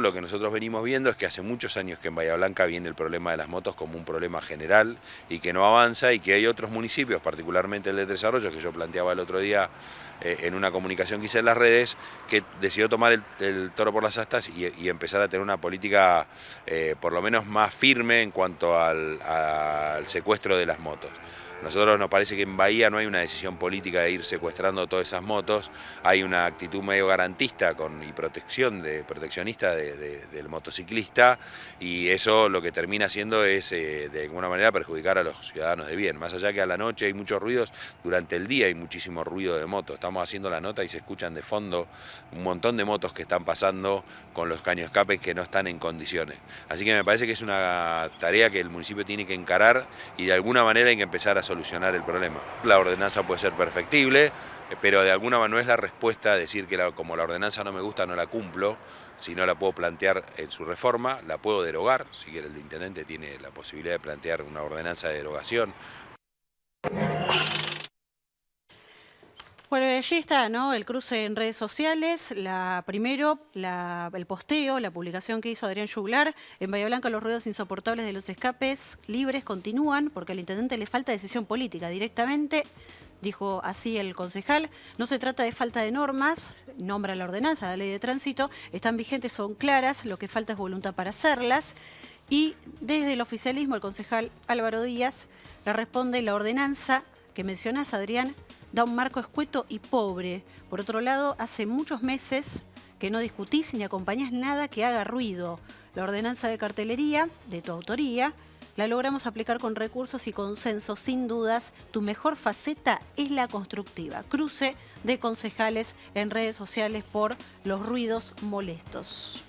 lo que nosotros venimos viendo es que hace muchos años que en Bahía Blanca viene el problema de las motos como un problema general y que no avanza, y que hay otros municipios, particularmente el de Tres Arroyos, que yo planteaba el otro día en una comunicación que hice en las redes, que decidió tomar el toro por las astas y empezar a tener una política por lo menos más firme en cuanto al secuestro de las motos. Nosotros nos parece que en Bahía no hay una decisión política de ir secuestrando todas esas motos, hay una actitud medio garantista y proteccionista del motociclista, y eso lo que termina haciendo es de alguna manera perjudicar a los ciudadanos de bien. Más allá que a la noche hay muchos ruidos, durante el día hay muchísimo ruido de motos. Estamos haciendo la nota y se escuchan de fondo un montón de motos que están pasando con los caños escapes que no están en condiciones. Así que me parece que es una tarea que el municipio tiene que encarar y de alguna manera hay que empezar a solucionar el problema. La ordenanza puede ser perfectible, pero de alguna manera no es la respuesta decir que como la ordenanza no me gusta no la cumplo, si no la puedo plantear en su reforma, la puedo derogar, si quiere el intendente tiene la posibilidad de plantear una ordenanza de derogación. Bueno, allí está, ¿no? El cruce en redes sociales. Primero, el posteo, la publicación que hizo Adrián Juglar. En Bahía Blanca los ruidos insoportables de los escapes libres continúan porque al intendente le falta decisión política directamente. Dijo así el concejal. No se trata de falta de normas, nombra la ordenanza, la ley de tránsito. Están vigentes, son claras, lo que falta es voluntad para hacerlas. Y desde el oficialismo, el concejal Álvaro Díaz le responde: la ordenanza que mencionás, Adrián, da un marco escueto y pobre. Por otro lado, hace muchos meses que no discutís ni acompañás nada que haga ruido. La ordenanza de cartelería, de tu autoría, la logramos aplicar con recursos y consensos, sin dudas. Tu mejor faceta es la constructiva. Cruce de concejales en redes sociales por los ruidos molestos.